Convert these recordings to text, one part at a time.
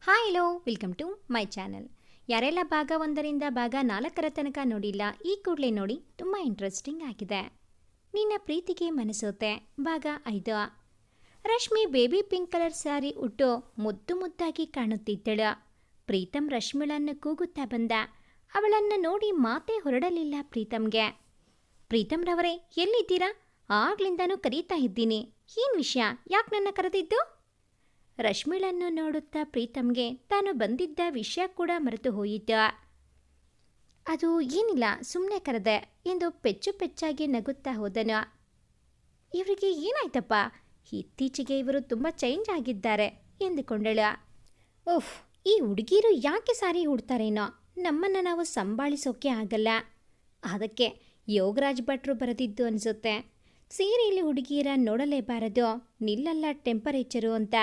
Hi hello welcome to my channel. ಯಾರೆಲ್ಲ ಭಾಗ 1ರಿಂದ ಭಾಗ 4ರ ತನಕ ನೋಡಿಲ್ಲ, ಈ ಕೂಡಲೇ ನೋಡಿ, ತುಂಬ ಇಂಟ್ರೆಸ್ಟಿಂಗ್ ಆಗಿದೆ. ನಿನ್ನ ಪ್ರೀತಿಗೆ ಮನಸೋತೆ ಭಾಗ 5. Rashmi baby pink colour sari ಉಟ್ಟು ಮುದ್ದು ಮುದ್ದಾಗಿ ಕಾಣುತ್ತಿದ್ದಳು. ಪ್ರೀತಮ್ ರಶ್ಮಿಳನ್ನು ಕೂಗುತ್ತಾ ಬಂದ. ಅವಳನ್ನು ನೋಡಿ ಮಾತೇ ಹೊರಡಲಿಲ್ಲ ಪ್ರೀತಮ್ಗೆ. ಪ್ರೀತಮ್ ರವರೇ, ಎಲ್ಲಿದ್ದೀರಾ? ಆಗ್ಲಿಂದನೂ ಕರೀತಾ ಇದ್ದೀನಿ. ಏನು ವಿಷಯ? ಯಾಕೆ ನನ್ನ ಕರೆದಿದ್ದು? ರಶ್ಮಿಳನ್ನು ನೋಡುತ್ತಾ ಪ್ರೀತಮ್ಗೆ ತಾನು ಬಂದಿದ್ದ ವಿಷಯ ಕೂಡ ಮರೆತು ಹೋಯಿತು. ಅದು ಏನಿಲ್ಲ, ಸುಮ್ಮನೆ ಕರೆದೆ ಎಂದು ಪೆಚ್ಚು ಪೆಚ್ಚಾಗಿ ನಗುತ್ತಾ ಹೋದನು. ಇವರಿಗೆ ಏನಾಯ್ತಪ್ಪ? ಇತ್ತೀಚೆಗೆ ಇವರು ತುಂಬ ಚೇಂಜ್ ಆಗಿದ್ದಾರೆ ಎಂದುಕೊಂಡಳು. ಓಹ್, ಈ ಹುಡುಗಿರು ಯಾಕೆ ಸಾರಿ ಉಡ್ತಾರೇನೋ, ನಮ್ಮನ್ನು ನಾವು ಸಂಭಾಳಿಸೋಕೆ ಆಗಲ್ಲ. ಅದಕ್ಕೆ ಯೋಗರಾಜ್ ಭಟ್ರು ಬರೆದಿದ್ದು ಅನಿಸುತ್ತೆ. ಸೀರೆಯಲ್ಲಿ ಹುಡುಗಿಯರ ನೋಡಲೇಬಾರದು, ನಿಲ್ಲಲ್ಲ ಟೆಂಪರೇಚರು ಅಂತ.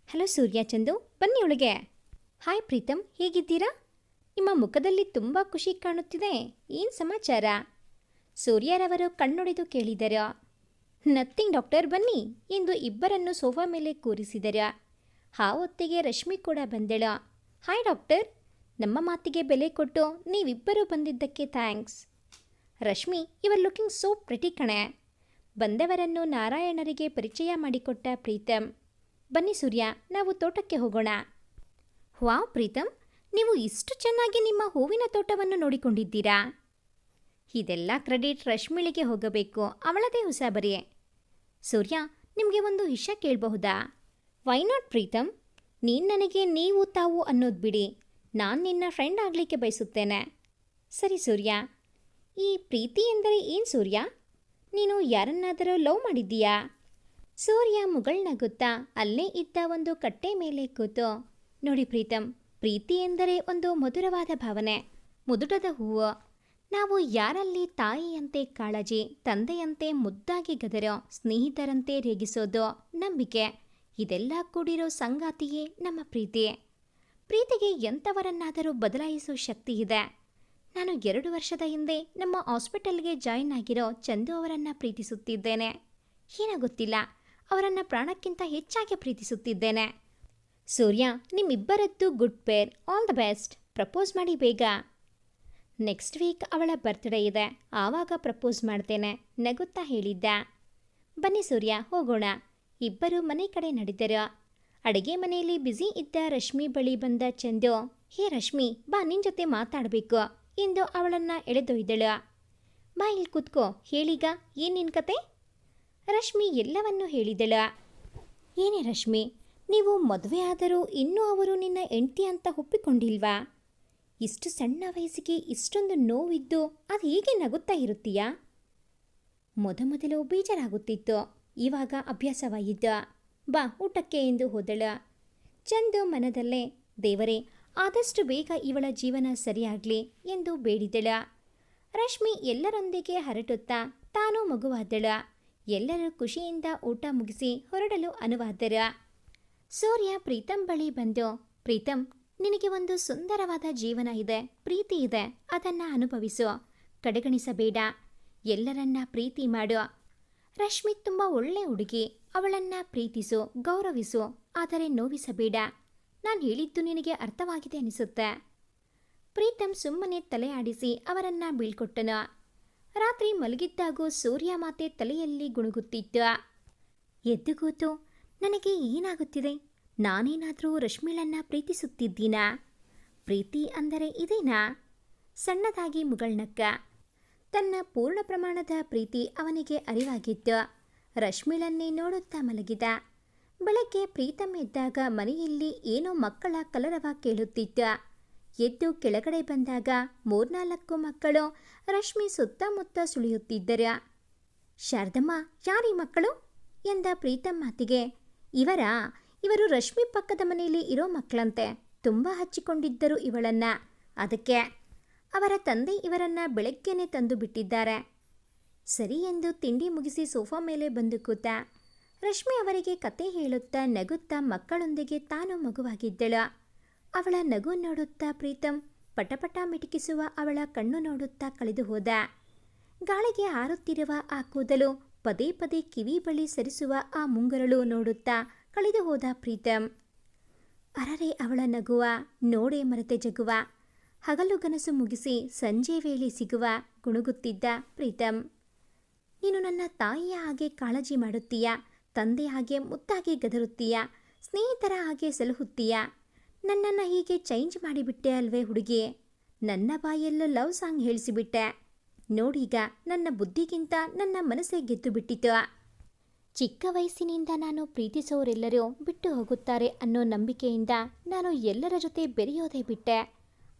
ಹಲೋ ಸೂರ್ಯ ಚಂದು, ಬನ್ನಿ ಒಳಗೆ. ಹಾಯ್ ಪ್ರೀತಮ್, ಹೇಗಿದ್ದೀರಾ? ನಿಮ್ಮ ಮುಖದಲ್ಲಿ ತುಂಬ ಖುಷಿ ಕಾಣುತ್ತಿದೆ. ಏನು ಸಮಾಚಾರ? ಸೂರ್ಯರವರು ಕಣ್ಣೊಡೆದು ಕೇಳಿದರು. ನಥಿಂಗ್ ಡಾಕ್ಟರ್, ಬನ್ನಿ ಎಂದು ಇಬ್ಬರನ್ನು ಸೋಫಾ ಮೇಲೆ ಕೂರಿಸಿದರು. ಆ ಹೊತ್ತಿಗೆ ರಶ್ಮಿ ಕೂಡ ಬಂದಳು. ಹಾಯ್ ಡಾಕ್ಟರ್, ನಮ್ಮ ಮಾತಿಗೆ ಬೆಲೆ ಕೊಟ್ಟು ನೀವಿಬ್ಬರು ಬಂದಿದ್ದಕ್ಕೆ thanks. Rashmi, you are looking so pretty ಕಣೆ. ಬಂದವರನ್ನು ನಾರಾಯಣರಿಗೆ ಪರಿಚಯ ಮಾಡಿಕೊಟ್ಟ ಪ್ರೀತಮ್. ಬನ್ನಿ ಸೂರ್ಯ, ನಾವು ತೋಟಕ್ಕೆ ಹೋಗೋಣ. ವಾವ್ ಪ್ರೀತಮ್, ನೀವು ಇಷ್ಟು ಚೆನ್ನಾಗಿ ನಿಮ್ಮ ಹೂವಿನ ತೋಟವನ್ನು ನೋಡಿಕೊಂಡಿದ್ದೀರಾ. ಇದೆಲ್ಲ ಕ್ರೆಡಿಟ್ ರಶ್ಮಿಳಿಗೆ ಹೋಗಬೇಕು, ಅವಳದೇ ಹೊಸಬರಿ. ಸೂರ್ಯ, ನಿಮಗೆ ಒಂದು ವಿಷಯ ಕೇಳಬಹುದಾ? Why not Preetham? ನೀನು ನನಗೆ ನೀವು ತಾವು ಅನ್ನೋದು ಬಿಡಿ, ನಾನು ನಿನ್ನ ಫ್ರೆಂಡ್ ಆಗಲಿಕ್ಕೆ ಬಯಸುತ್ತೇನೆ. ಸರಿ ಸೂರ್ಯ. ಈ ಪ್ರೀತಿ ಎಂದರೆ ಏನು ಸೂರ್ಯ? ನೀನು ಯಾರನ್ನಾದರೂ ಲವ್ ಮಾಡಿದ್ದೀಯಾ? ಸೂರ್ಯ ಮುಗಳ್ನಗುತ್ತಾ ಅಲ್ಲೇ ಇದ್ದ ಒಂದು ಕಟ್ಟೆ ಮೇಲೆ ಕೂತು, ನೋಡಿ ಪ್ರೀತಮ್, ಪ್ರೀತಿ ಎಂದರೆ ಒಂದು ಮಧುರವಾದ ಭಾವನೆ, ಮುದುಟದ ಹೂವು. ನಾವು ಯಾರಲ್ಲಿ ತಾಯಿಯಂತೆ ಕಾಳಜಿ, ತಂದೆಯಂತೆ ಮುದ್ದಾಗಿ ಗದರೋ, ಸ್ನೇಹಿತರಂತೆ ರೇಗಿಸೋದು, ನಂಬಿಕೆ, ಇದೆಲ್ಲ ಕೂಡಿರೋ ಸಂಗಾತಿಯೇ ನಮ್ಮ ಪ್ರೀತಿ. ಪ್ರೀತಿಗೆ ಎಂಥವರನ್ನಾದರೂ ಬದಲಾಯಿಸೋ ಶಕ್ತಿ ಇದೆ. ನಾನು 2 ವರ್ಷದ ಹಿಂದೆ ನಮ್ಮ ಹಾಸ್ಪಿಟಲ್ಗೆ ಜಾಯಿನ್ ಆಗಿರೋ ಚಂದು ಅವರನ್ನು ಪ್ರೀತಿಸುತ್ತಿದ್ದೇನೆ. ಏನೋ ಗೊತ್ತಿಲ್ಲ, ಅವರನ್ನು ಪ್ರಾಣಕ್ಕಿಂತ ಹೆಚ್ಚಾಗಿ ಪ್ರೀತಿಸುತ್ತಿದ್ದೇನೆ. ಸೂರ್ಯ, ನಿಮ್ಮಿಬ್ಬರದ್ದು good pair, all the best. Propose ಮಾಡಿ ಬೇಗ. ನೆಕ್ಸ್ಟ್ ವೀಕ್ ಅವಳ ಬರ್ತ್ಡೇ ಇದೆ, ಆವಾಗ ಪ್ರಪೋಸ್ ಮಾಡ್ತೇನೆ ನಗುತ್ತಾ ಹೇಳಿದ್ದ. ಬನ್ನಿ ಸೂರ್ಯ, ಹೋಗೋಣ. ಇಬ್ಬರು ಮನೆ ಕಡೆ ನಡೆದರು. ಅಡುಗೆ ಮನೆಯಲ್ಲಿ ಬ್ಯುಸಿ ಇದ್ದ ರಶ್ಮಿ ಬಳಿ ಬಂದ ಚಂದು, ಹೇ ರಶ್ಮಿ, ಬಾ, ನಿನ್ನ ಜೊತೆ ಮಾತಾಡಬೇಕು ಎಂದು ಅವಳನ್ನು ಎಳೆದೊಯ್ದಳು. ಬಾ, ಇಲ್ಲಿ ಕೂತ್ಕೋ, ಹೇಳೀಗ ಏನು ನಿನ್ನ ಕತೆ? ರಶ್ಮಿ ಎಲ್ಲವನ್ನೂ ಹೇಳಿದಳು. ಏನೇ ರಶ್ಮಿ, ನೀವು ಮದುವೆ ಆದರೂ ಇನ್ನೂ ಅವರು ನಿನ್ನ ಹೆಂಡತಿ ಅಂತ ಒಪ್ಪಿಕೊಂಡಿಲ್ವಾ? ಇಷ್ಟು ಸಣ್ಣ ವಯಸ್ಸಿಗೆ ಇಷ್ಟೊಂದು ನೋವಿದ್ದು ಅದು ಹೇಗೆ ನಗುತ್ತಾ ಇರುತ್ತೀಯಾ? ಮೊದಲು ಬೇಜಾರಾಗುತ್ತಿತ್ತು, ಇವಾಗ ಅಭ್ಯಾಸವಾಯಿತು. ಬಾ, ಊಟಕ್ಕೆ ಎಂದು ಹೋದಳು. ಚಂದು ಮನದಲ್ಲೇ, ದೇವರೇ, ಆದಷ್ಟು ಬೇಗ ಇವಳ ಜೀವನ ಸರಿಯಾಗಲಿ ಎಂದು ಬೇಡಿದಳು. ರಶ್ಮಿ ಎಲ್ಲರೊಂದಿಗೆ ಹರಟುತ್ತಾ ತಾನೂ ಮಗುವಾದಳು. ಎಲ್ಲರೂ ಖುಷಿಯಿಂದ ಊಟ ಮುಗಿಸಿ ಹೊರಡಲು ಅನುವಾದರು. ಸೂರ್ಯ ಪ್ರೀತಮ್ ಬಳಿ ಬಂದು, ಪ್ರೀತಮ್, ನಿನಗೆ ಒಂದು ಸುಂದರವಾದ ಜೀವನ ಇದೆ, ಪ್ರೀತಿ ಇದೆ, ಅದನ್ನು ಅನುಭವಿಸು, ಕಡೆಗಣಿಸಬೇಡ, ಎಲ್ಲರನ್ನ ಪ್ರೀತಿ ಮಾಡು. ರಶ್ಮಿ ತುಂಬ ಒಳ್ಳೆ ಹುಡುಗಿ, ಅವಳನ್ನು ಪ್ರೀತಿಸು, ಗೌರವಿಸು, ಆದರೆ ನೋವಿಸಬೇಡ. ನಾನು ಹೇಳಿದ್ದು ನಿನಗೆ ಅರ್ಥವಾಗಿದೆ ಅನಿಸುತ್ತೆ. ಪ್ರೀತಮ್ ಸುಮ್ಮನೆ ತಲೆ ಆಡಿಸಿ ಅವರನ್ನು ಬೀಳ್ಕೊಟ್ಟನು. ರಾತ್ರಿ ಮಲಗಿದ್ದಾಗೂ ಸೂರ್ಯ ಮಾತೆ ತಲೆಯಲ್ಲಿ ಗುಣುಗುತ್ತಿತ್ತು. ಎದ್ದು ಕೂತು, ನನಗೆ ಏನಾಗುತ್ತಿದೆ? ನಾನೇನಾದರೂ ರಶ್ಮಿಳನ್ನು ಪ್ರೀತಿಸುತ್ತಿದ್ದೀನಾ? ಪ್ರೀತಿ ಅಂದರೆ ಇದೇನಾ? ಸಣ್ಣದಾಗಿ ಮುಗಳ್ನಕ್ಕ. ತನ್ನ ಪೂರ್ಣ ಪ್ರಮಾಣದ ಪ್ರೀತಿ ಅವನಿಗೆ ಅರಿವಾಗಿತ್ತು. ರಶ್ಮಿಳನ್ನೇ ನೋಡುತ್ತಾ ಮಲಗಿದ. ಬೆಳಗ್ಗೆ ಪ್ರೀತಮ್ ಎದ್ದಾಗ ಮನೆಯಲ್ಲಿ ಏನೋ ಮಕ್ಕಳ ಕಲರವ ಕೇಳುತ್ತಿತ್ತು. ಎದ್ದು ಕೆಳಗಡೆ ಬಂದಾಗ 3-4 ಮಕ್ಕಳು ರಶ್ಮಿ ಸುತ್ತಮುತ್ತ ಸುಳಿಯುತ್ತಿದ್ದರು. ಶಾರದಮ್ಮ, ಯಾರೀ ಮಕ್ಕಳು ಎಂದ ಪ್ರೀತಮ್ ಮಾತಿಗೆ, ಇವರು ರಶ್ಮಿ ಪಕ್ಕದ ಮನೆಯಲ್ಲಿ ಇರೋ ಮಕ್ಕಳಂತೆ, ತುಂಬ ಹಚ್ಚಿಕೊಂಡಿದ್ದರು ಇವಳನ್ನ, ಅದಕ್ಕೆ ಅವರ ತಂದೆ ಇವರನ್ನ ಬೆಳಗ್ಗೆನೆ ತಂದು ಬಿಟ್ಟಿದ್ದಾರೆ. ಸರಿ ಎಂದು ತಿಂಡಿ ಮುಗಿಸಿ ಸೋಫಾ ಮೇಲೆ ಬಂದು ಕೂತ. ರಶ್ಮಿ ಅವರಿಗೆ ಕತೆ ಹೇಳುತ್ತಾ ನಗುತ್ತಾ ಮಕ್ಕಳೊಂದಿಗೆ ತಾನು ಮಗುವಾಗಿದ್ದಳು. ಅವಳ ನಗು ನೋಡುತ್ತಾ ಪ್ರೀತಮ್ ಪಟಪಟ ಮಿಟುಕಿಸುವ ಅವಳ ಕಣ್ಣು ನೋಡುತ್ತಾ ಕಳೆದು ಹೋದ. ಗಾಳಿಗೆ ಹಾರುತ್ತಿರುವ ಆ ಕೂದಲು, ಪದೇ ಪದೇ ಕಿವಿ ಬಳಿ ಸರಿಸುವ ಆ ಮುಂಗರಳು ನೋಡುತ್ತಾ ಕಳೆದು ಹೋದ ಪ್ರೀತಮ್. ಅರರೆ ಅವಳ ನಗುವ ನೋಡೇ ಮರೆತೆ ಜಗುವ. ಹಗಲು ಕನಸು ಮುಗಿಸಿ ಸಂಜೆ ವೇಳೆ ಸಿಗುವ ಗುಣುಗುತ್ತಿದ್ದ ಪ್ರೀತಮ್. ನೀನು ನನ್ನ ತಾಯಿಯ ಹಾಗೆ ಕಾಳಜಿ ಮಾಡುತ್ತೀಯ, ತಂದೆ ಹಾಗೆ ಮುತ್ತಾಗಿ ಗದರುತ್ತೀಯ, ಸ್ನೇಹಿತರ ಹಾಗೆ ಸಲಹುತ್ತೀಯ. ನನ್ನನ್ನು ಹೀಗೆ ಚೇಂಜ್ ಮಾಡಿಬಿಟ್ಟೆ ಅಲ್ವೇ ಹುಡುಗಿ. ನನ್ನ ಬಾಯಲ್ಲೂ ಲವ್ ಸಾಂಗ್ ಹೇಳಿಸಿಬಿಟ್ಟೆ. ನೋಡೀಗ ನನ್ನ ಬುದ್ಧಿಗಿಂತ ನನ್ನ ಮನಸ್ಸೇ ಗೆದ್ದು ಬಿಟ್ಟಿತು. ಚಿಕ್ಕ ವಯಸ್ಸಿನಿಂದ ನಾನು ಪ್ರೀತಿಸೋರೆಲ್ಲರೂ ಬಿಟ್ಟು ಹೋಗುತ್ತಾರೆ ಅನ್ನೋ ನಂಬಿಕೆಯಿಂದ ನಾನು ಎಲ್ಲರ ಜೊತೆ ಬೆರೆಯೋದೇ ಬಿಟ್ಟೆ.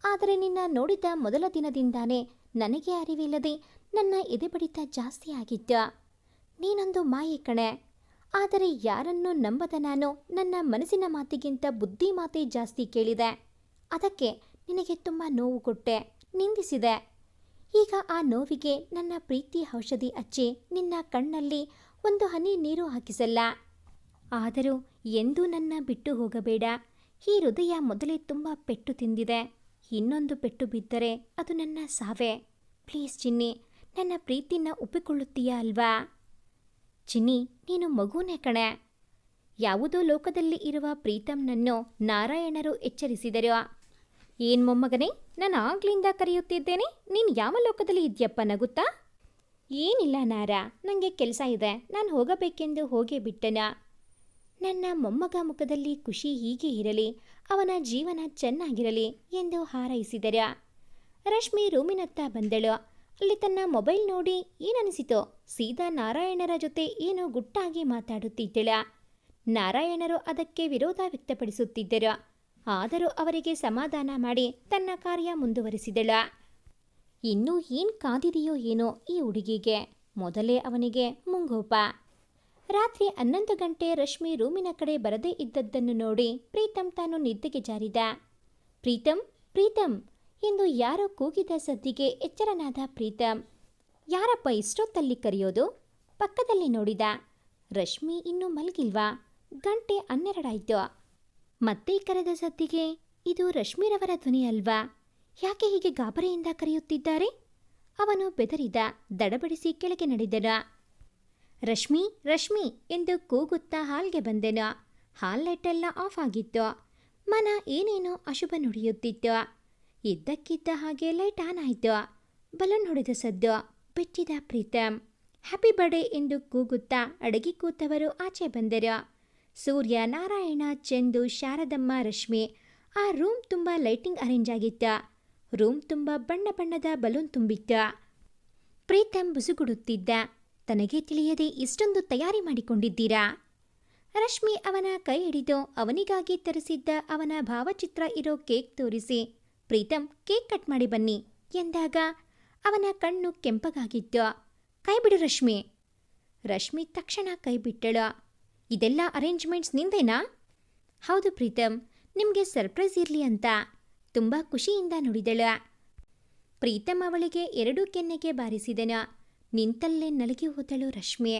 ಆದರೆ ನಿನ್ನ ನೋಡಿದ ಮೊದಲ ದಿನದಿಂದಾನೇ ನನಗೆ ಅರಿವಿಲ್ಲದೆ ನನ್ನ ಎದೆಬಡಿತ ಜಾಸ್ತಿ ಆಗಿತ್ತು. ನೀನೊಂದು ಮಾಯೆ ಕಣೆ. ಆದರೆ ಯಾರನ್ನೂ ನಂಬದ ನಾನು ನನ್ನ ಮನಸ್ಸಿನ ಮಾತಿಗಿಂತ ಬುದ್ಧಿ ಮಾತೇ ಜಾಸ್ತಿ ಕೇಳಿದೆ. ಅದಕ್ಕೆ ನಿನಗೆ ತುಂಬ ನೋವು ಕೊಟ್ಟೆ, ನಿಂದಿಸಿದೆ. ಈಗ ಆ ನೋವಿಗೆ ನನ್ನ ಪ್ರೀತಿ ಔಷಧಿ ಹಚ್ಚಿ ನಿನ್ನ ಕಣ್ಣಲ್ಲಿ ಒಂದು ಹನಿ ನೀರು ಹಾಕಿಸಲ್ಲ. ಆದರೂ ಎಂದೂ ನನ್ನ ಬಿಟ್ಟು ಹೋಗಬೇಡ. ಈ ಹೃದಯ ಮೊದಲೇ ತುಂಬ ಪೆಟ್ಟು ತಿಂದಿದೆ. ಇನ್ನೊಂದು ಪೆಟ್ಟು ಬಿದ್ದರೆ ಅದು ನನ್ನ ಸಾವೇ. ಪ್ಲೀಸ್ ಚಿನ್ನಿ, ನನ್ನ ಪ್ರೀತಿನ ಒಪ್ಪಿಕೊಳ್ಳುತ್ತೀಯಾ ಅಲ್ವಾ? ಚಿನ್ನಿ, ನೀನು ಮಗುನೇ ಕಣೆ. ಯಾವುದೋ ಲೋಕದಲ್ಲಿ ಇರುವ ಪ್ರೀತಮ್ನನ್ನು ನಾರಾಯಣರು ಎಚ್ಚರಿಸಿದರು. ಏನ್ ಮೊಮ್ಮಗನೇ, ನಾನು ಆಗ್ಲಿಂದ ಕರೆಯುತ್ತಿದ್ದೇನೆ, ನೀನು ಯಾವ ಲೋಕದಲ್ಲಿ ಇದೆಯಪ್ಪ ನಗುತ್ತಾ? ಏನಿಲ್ಲ ನಾರಾ, ನನಗೆ ಕೆಲಸ ಇದೆ, ನಾನು ಹೋಗಬೇಕೆಂದು ಹೋಗೇ ಬಿಟ್ಟನ. ನನ್ನ ಮೊಮ್ಮಗ ಮುಖದಲ್ಲಿ ಖುಷಿ ಹೀಗೆ ಇರಲಿ, ಅವನ ಜೀವನ ಚೆನ್ನಾಗಿರಲಿ ಎಂದು ಹಾರೈಸಿದರ. ರಶ್ಮಿ ರೂಮಿನತ್ತ ಬಂದಳು. ಅಲ್ಲಿ ತನ್ನ ಮೊಬೈಲ್ ನೋಡಿ ಏನನಿಸಿತೋ ಸೀದಾ ನಾರಾಯಣರ ಜೊತೆ ಏನೋ ಗುಟ್ಟಾಗಿ ಮಾತಾಡುತ್ತಿದ್ದಳ. ನಾರಾಯಣರು ಅದಕ್ಕೆ ವಿರೋಧ ವ್ಯಕ್ತಪಡಿಸುತ್ತಿದ್ದರು. ಆದರೂ ಅವರಿಗೆ ಸಮಾಧಾನ ಮಾಡಿ ತನ್ನ ಕಾರ್ಯ ಮುಂದುವರಿಸಿದಳ. ಇನ್ನೂ ಏನು ಕಾದಿದೆಯೋ ಏನೋ ಈ ಹುಡುಗಿಗೆ. ಮೊದಲೇ ಅವನಿಗೆ ಮುಂಗೋಪ. ರಾತ್ರಿ 11 ಗಂಟೆ ರಶ್ಮಿ ರೂಮಿನ ಕಡೆ ಬರದೇ ಇದ್ದದ್ದನ್ನು ನೋಡಿ ಪ್ರೀತಮ್ ತಾನು ನಿದ್ದೆಗೆ ಜಾರಿದ. ಪ್ರೀತಮ್, ಪ್ರೀತಮ್ ಎಂದು ಯಾರೋ ಕೂಗಿದ ಸದ್ದಿಗೆ ಎಚ್ಚರನಾದ ಪ್ರೀತಮ್. ಯಾರಪ್ಪ ಇಷ್ಟೊತ್ತಲ್ಲಿ ಕರೆಯೋದು? ಪಕ್ಕದಲ್ಲಿ ನೋಡಿದ. ರಶ್ಮಿ ಇನ್ನೂ ಮಲಗಿಲ್ವಾ? ಗಂಟೆ 12 ಆಯಿತು. ಮತ್ತೆ ಕರೆದ ಸದ್ದಿಗೆ ಇದು ರಶ್ಮಿರವರ ಧ್ವನಿ ಅಲ್ವಾ? ಯಾಕೆ ಹೀಗೆ ಗಾಬರಿಯಿಂದ ಕರೆಯುತ್ತಿದ್ದಾರೆ? ಅವನು ಬೆದರಿದ. ದಡಬಡಿಸಿ ಕೆಳಗೆ ನಡೆದನ. ರಶ್ಮಿ, ರಶ್ಮಿ ಎಂದು ಕೂಗುತ್ತಾ ಹಾಲ್ಗೆ ಬಂದೆನು. ಹಾಲ್ ಲೈಟೆಲ್ಲ ಆಫ್ ಆಗಿತ್ತು. ಮನ ಏನೇನೋ ಅಶುಭ ನುಡಿಯುತ್ತಿತ್ತು. ಇದ್ದಕ್ಕಿದ್ದ ಹಾಗೆ ಲೈಟ್ ಆನ್ ಆಯಿತು. ಬಲೂನ್ ಹೊಡೆದ ಸದ್ದು. ಬೆಚ್ಚಿದ ಪ್ರೀತಮ್. ಹ್ಯಾಪಿ ಬರ್ಡೇ ಎಂದು ಕೂಗುತ್ತಾ ಅಡಗಿ ಕೂತವರು ಆಚೆ ಬಂದರು. ಸೂರ್ಯ, ನಾರಾಯಣ, ಚಂದು, ಶಾರದಮ್ಮ, ರಶ್ಮಿ. ಆ ರೂಮ್ ತುಂಬ ಲೈಟಿಂಗ್ ಅರೇಂಜ್ ಆಗಿತ್ತು. ರೂಮ್ ತುಂಬ ಬಣ್ಣ ಬಣ್ಣದ ಬಲೂನ್ ತುಂಬಿತ್ತು. ಪ್ರೀತಮ್ ಬುಸುಗುಡುತ್ತಿದ್ದ. ತನಗೆ ತಿಳಿಯದೆ ಇಷ್ಟೊಂದು ತಯಾರಿ ಮಾಡಿಕೊಂಡಿದ್ದೀರಾ? ರಶ್ಮಿ ಅವನ ಕೈ ಹಿಡಿದು ಅವನಿಗಾಗಿ ತರಿಸಿದ್ದ ಅವನ ಭಾವಚಿತ್ರ ಇರೋ ಕೇಕ್ ತೋರಿಸಿ, ಪ್ರೀತಮ್ ಕೇಕ್ ಕಟ್ ಮಾಡಿ ಬನ್ನಿ ಎಂದಾಗ ಅವನ ಕಣ್ಣು ಕೆಂಪಗಾಗಿತ್ತು. ಕೈ ಬಿಡು ರಶ್ಮಿ. ರಶ್ಮಿ ತಕ್ಷಣ ಕೈ ಬಿಟ್ಟಳು. ಇದೆಲ್ಲ ಅರೇಂಜ್ಮೆಂಟ್ಸ್ ನಿಂದೇನಾ? ಹೌದು ಪ್ರೀತಮ್, ನಿಮಗೆ ಸರ್ಪ್ರೈಸ್ ಇರಲಿ ಅಂತ. ತುಂಬ ಖುಷಿಯಿಂದ ನುಡಿದಳು. ಪ್ರೀತಮ್ ಅವಳಿಗೆ 2 ಕೆನ್ನೆಗೆ ಬಾರಿಸಿದನು. ನಿಂತಲ್ಲೇ ನಲಗಿ ಹೋದಳು ರಶ್ಮಿ.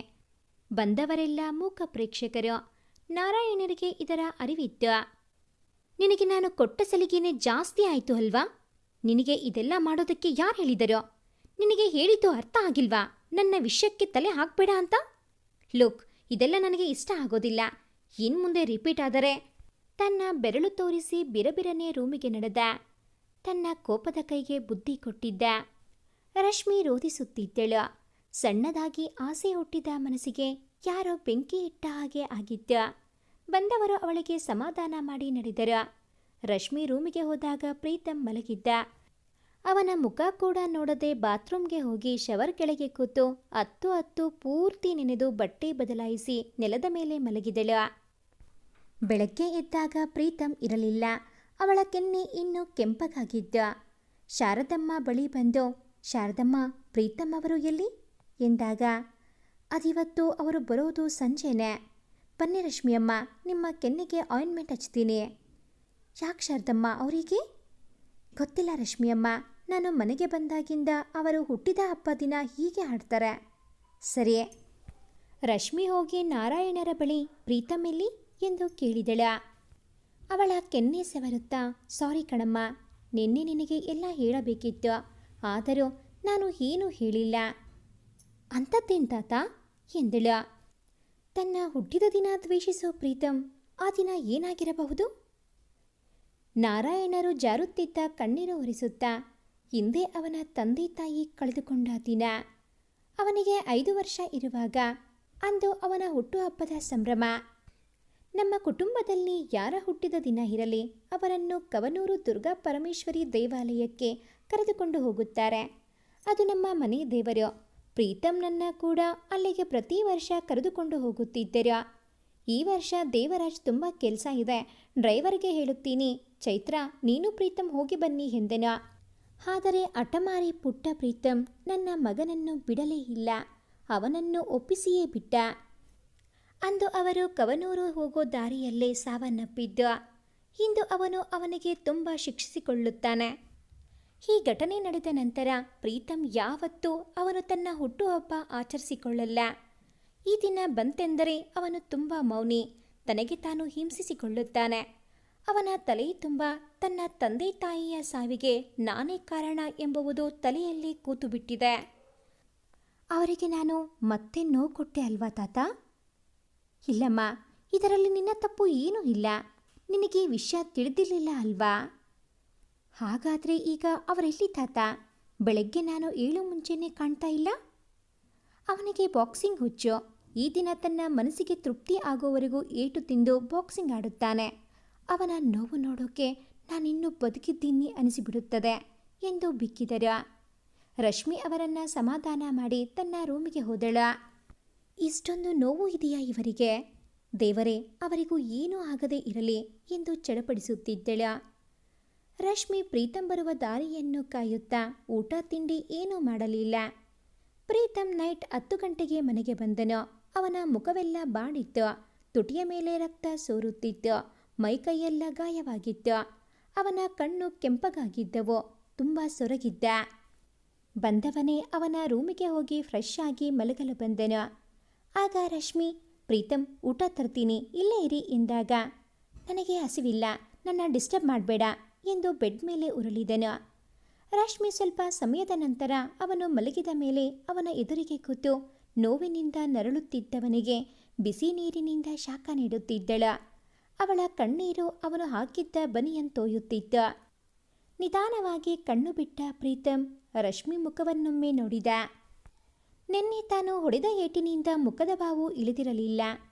ಬಂದವರೆಲ್ಲ ಮೂಕ ಪ್ರೇಕ್ಷಕರು. ನಾರಾಯಣರಿಗೆ ಇದರ ಅರಿವಿತ್ತು. ನಿನಗೆ ನಾನು ಕೊಟ್ಟ ಸಲಿಗೆನೇ ಜಾಸ್ತಿ ಆಯಿತು ಅಲ್ವಾ? ನಿನಗೆ ಇದೆಲ್ಲ ಮಾಡೋದಕ್ಕೆ ಯಾರು ಹೇಳಿದರೋ? ನಿನಗೆ ಹೇಳಿದ್ದು ಅರ್ಥ ಆಗಿಲ್ವಾ? ನನ್ನ ವಿಷಯಕ್ಕೆ ತಲೆ ಹಾಕಬೇಡ ಅಂತ. ಲುಕ್, ಇದೆಲ್ಲ ನನಗೆ ಇಷ್ಟ ಆಗೋದಿಲ್ಲ. ಇನ್ನು ಮುಂದೆ ರಿಪೀಟ್ ಆದರೆ. ತನ್ನ ಬೆರಳು ತೋರಿಸಿ ಬಿರಬಿರನೆ ರೂಮಿಗೆ ನಡೆದ. ತನ್ನ ಕೋಪದ ಕೈಗೆ ಬುದ್ಧಿ ಕೊಟ್ಟಿದ್ದ. ರಶ್ಮಿ ರೋಧಿಸುತ್ತಿದ್ದಳು. ಸಣ್ಣದಾಗಿ ಆಸೆ ಹುಟ್ಟಿದ ಮನಸ್ಸಿಗೆ ಯಾರೋ ಬೆಂಕಿ ಇಟ್ಟ ಹಾಗೆ ಆಗಿತ್ತು. ಬಂದವರು ಅವಳಿಗೆ ಸಮಾಧಾನ ಮಾಡಿ ನಡೆದರು. ರಶ್ಮಿ ರೂಮಿಗೆ ಹೋದಾಗ ಪ್ರೀತಮ್ ಮಲಗಿದ್ದ. ಅವನ ಮುಖ ಕೂಡ ನೋಡದೆ ಬಾತ್ರೂಮ್ಗೆ ಹೋಗಿ ಶವರ್ ಕೆಳಗೆ ಕೂತು ಹತ್ತು ಪೂರ್ತಿ ನೆನೆದು ಬಟ್ಟೆ ಬದಲಾಯಿಸಿ ನೆಲದ ಮೇಲೆ ಮಲಗಿದಳು. ಬೆಳಗ್ಗೆ ಎದ್ದಾಗ ಪ್ರೀತಮ್ ಇರಲಿಲ್ಲ. ಅವಳ ಕೆನ್ನೆ ಇನ್ನೂ ಕೆಂಪಗಾಗಿದ್ದ. ಶಾರದಮ್ಮ ಬಳಿ ಬಂದು, ಶಾರದಮ್ಮ, ಪ್ರೀತಮ್ ಅವರು ಎಲ್ಲಿ ಎಂದಾಗ, ಅದಿವತ್ತು ಅವರು ಬರೋದು ಸಂಜೆನೆ. ಬನ್ನಿ ರಶ್ಮಿಯಮ್ಮ, ನಿಮ್ಮ ಕೆನ್ನೆಗೆ ಆಯಿಂಟ್ಮೆಂಟ್ ಹಚ್ತೀನಿ. ಯಾಕೆ ಶಾರದಮ್ಮ ಅವರಿಗೆ? ಗೊತ್ತಿಲ್ಲ ರಶ್ಮಿಯಮ್ಮ, ನಾನು ಮನೆಗೆ ಬಂದಾಗಿಂದ ಅವರು ಹುಟ್ಟಿದ ಹಬ್ಬ ದಿನ ಹೀಗೆ ಆಡ್ತಾರೆ. ಸರಿ. ರಶ್ಮಿ ಹೋಗಿ ನಾರಾಯಣರ ಬಳಿ ಪ್ರೀತಮ್ ಎಲ್ಲಿ ಎಂದು ಕೇಳಿದಳ. ಅವಳ ಕೆನ್ನೆ ಸವರುತ್ತಾ, ಸಾರಿ ಕಣಮ್ಮ, ನಿನ್ನೆ ನಿನಗೆ ಎಲ್ಲ ಹೇಳಬೇಕಿತ್ತು, ಆದರೂ ನಾನು ಏನೂ ಹೇಳಿಲ್ಲ. ಅಂಥದ್ದೇನು ತಾತ ಎಂದಳ. ತನ್ನ ಹುಟ್ಟಿದ ದಿನ ದ್ವೇಷಿಸೋ ಪ್ರೀತಮ್ ಆ ದಿನ ಏನಾಗಿರಬಹುದು? ನಾರಾಯಣರು ಜಾರುತ್ತಿದ್ದ ಕಣ್ಣೀರು ಒರೆಸುತ್ತಾ, ಹಿಂದೆ ಅವನ ತಂದೆ ತಾಯಿ ಕಳೆದುಕೊಂಡ ದಿನ. ಅವನಿಗೆ 5 ವರ್ಷ ಇರುವಾಗ ಅಂದು ಅವನ ಹುಟ್ಟುಹಬ್ಬದ ಸಂಭ್ರಮ. ನಮ್ಮ ಕುಟುಂಬದಲ್ಲಿ ಯಾರ ಹುಟ್ಟಿದ ದಿನ ಇರಲಿ ಅವರನ್ನು ಕವನೂರು ದುರ್ಗಾ ಪರಮೇಶ್ವರಿ ದೇವಾಲಯಕ್ಕೆ ಕರೆದುಕೊಂಡು ಹೋಗುತ್ತಾರೆ. ಅದು ನಮ್ಮ ಮನೆ ದೇವರು. ಪ್ರೀತಮ್ನನ್ನ ಕೂಡ ಅಲ್ಲಿಗೆ ಪ್ರತಿ ವರ್ಷ ಕರೆದುಕೊಂಡು ಹೋಗುತ್ತಿದ್ದರು. ಈ ವರ್ಷ ದೇವರಾಜ್ ತುಂಬ ಕೆಲಸ ಇದೆ, ಡ್ರೈವರ್ಗೆ ಹೇಳುತ್ತೀನಿ, ಚೈತ್ರ ನೀನು ಪ್ರೀತಮ್ ಹೋಗಿ ಬನ್ನಿ ಎಂದೆನು. ಆದರೆ ಹಠಮಾರಿ ಪುಟ್ಟ ಪ್ರೀತಮ್ ನನ್ನ ಮಗನನ್ನು ಬಿಡಲೇ ಇಲ್ಲ. ಅವನನ್ನು ಒಪ್ಪಿಸಿಯೇ ಬಿಟ್ಟ. ಅಂದು ಅವರು ಕವನೂರು ಹೋಗೋ ದಾರಿಯಲ್ಲೇ ಸಾವನ್ನಪ್ಪಿದ್ದು. ಇಂದು ಅವನು ಅವನಿಗೆ ತುಂಬ ಶಿಕ್ಷಿಸಿಕೊಳ್ಳುತ್ತಾನೆ. ಈ ಘಟನೆ ನಡೆದ ನಂತರ ಪ್ರೀತಮ್ ಯಾವತ್ತೂ ಅವನು ತನ್ನ ಹುಟ್ಟುಹಬ್ಬ ಆಚರಿಸಿಕೊಳ್ಳಲ್ಲ. ಈ ದಿನ ಬಂತೆಂದರೆ ಅವನು ತುಂಬ ಮೌನಿ, ತನಗೆ ತಾನು ಹಿಂಸಿಸಿಕೊಳ್ಳುತ್ತಾನೆ. ಅವನ ತಲೆ ತುಂಬ ತನ್ನ ತಂದೆ ತಾಯಿಯ ಸಾವಿಗೆ ನಾನೇ ಕಾರಣ ಎಂಬುವುದು ತಲೆಯಲ್ಲಿ ಕೂತುಬಿಟ್ಟಿದೆ. ಅವರಿಗೆ ನಾನು ಮತ್ತೆ ನೋವು ಕೊಟ್ಟೆ ಅಲ್ವಾ ತಾತ? ಇಲ್ಲಮ್ಮ, ಇದರಲ್ಲಿ ನಿನ್ನ ತಪ್ಪು ಏನೂ ಇಲ್ಲ. ನಿನಗೆ ವಿಷಯ ತಿಳಿದಿರಲಿಲ್ಲ ಅಲ್ವಾ? ಹಾಗಾದರೆ ಈಗ ಅವರೆಲ್ಲಿ ತಾತ? ಬೆಳಗ್ಗೆ ನಾನು ಏಳು ಮುಂಚೆನೇ ಕಾಣ್ತಾ ಇಲ್ಲ. ಅವನಿಗೆ ಬಾಕ್ಸಿಂಗ್ ಹುಚ್ಚು. ಈ ದಿನ ತನ್ನ ಮನಸ್ಸಿಗೆ ತೃಪ್ತಿ ಆಗೋವರೆಗೂ ಏಟು ತಿಂದು ಬಾಕ್ಸಿಂಗ್ ಆಡುತ್ತಾನೆ. ಅವನ ನೋವು ನೋಡೋಕೆ ನಾನಿನ್ನೂ ಬದುಕಿದ್ದೀನಿ ಅನಿಸಿಬಿಡುತ್ತದೆ ಎಂದು ಬಿಕ್ಕಿದರು. ರಶ್ಮಿ ಅವರನ್ನು ಸಮಾಧಾನ ಮಾಡಿ ತನ್ನ ರೂಮಿಗೆ ಹೋದಳ. ಇಷ್ಟೊಂದು ನೋವು ಇದೆಯಾ ಇವರಿಗೆ? ದೇವರೇ, ಅವರಿಗೂ ಏನೂ ಆಗದೇ ಇರಲಿ ಎಂದು ಚಡಪಡಿಸುತ್ತಿದ್ದಳ. ರಶ್ಮಿ ಪ್ರೀತಮ್ ಬರುವ ದಾರಿಯನ್ನು ಕಾಯುತ್ತಾ ಊಟ ತಿಂಡಿ ಏನೂ ಮಾಡಲಿಲ್ಲ. ಪ್ರೀತಮ್ ನೈಟ್ 10 ಗಂಟೆಗೆ ಮನೆಗೆ ಬಂದನು. ಅವನ ಮುಖವೆಲ್ಲ ಬಾಡಿತ್ತು, ತುಟಿಯ ಮೇಲೆ ರಕ್ತ ಸೋರುತ್ತಿತ್ತು, ಮೈಕೈಯೆಲ್ಲ ಗಾಯವಾಗಿತ್ತು. ಅವನ ಕಣ್ಣು ಕೆಂಪಗಾಗಿದ್ದವು, ತುಂಬ ಸೊರಗಿದ್ದ. ಬಂದವನೇ ಅವನ ರೂಮಿಗೆ ಹೋಗಿ ಫ್ರೆಶ್ ಆಗಿ ಮಲಗಲು ಬಂದನು. ಆಗ ರಶ್ಮಿ, ಪ್ರೀತಮ್ ಊಟ ತರ್ತೀನಿ, ಇಲ್ಲೇ ಇರಿ ಎಂದಾಗ, ನನಗೆ ಹಸಿವಿಲ್ಲ, ನನ್ನ ಡಿಸ್ಟರ್ಬ್ ಮಾಡಬೇಡ ಎಂದು ಬೆಡ್ ಮೇಲೆ ಉರುಳಿದನು. ರಶ್ಮಿ ಸ್ವಲ್ಪ ಸಮಯದ ನಂತರ ಅವನು ಮಲಗಿದ ಮೇಲೆ ಅವನ ಎದುರಿಗೆ ಕೂತು ನೋವಿನಿಂದ ನರಳುತ್ತಿದ್ದವನಿಗೆ ಬಿಸಿ ನೀರಿನಿಂದ ಶಾಖ ನೀಡುತ್ತಿದ್ದಳ. ಅವಳ ಕಣ್ಣೀರು ಅವನು ಹಾಕಿದ್ದ ಬನಿಯಂತೋಯುತ್ತಿತ್ತು. ನಿಧಾನವಾಗಿ ಕಣ್ಣು ಬಿಟ್ಟ ಪ್ರೀತಮ್ ರಶ್ಮಿ ಮುಖವನ್ನೊಮ್ಮೆ ನೋಡಿದ. ನಿನ್ನೆ ತಾನು ಹೊಡೆದ ಏಟಿನಿಂದ ಮುಖದ ಬಾವು ಇಳಿದಿರಲಿಲ್ಲ,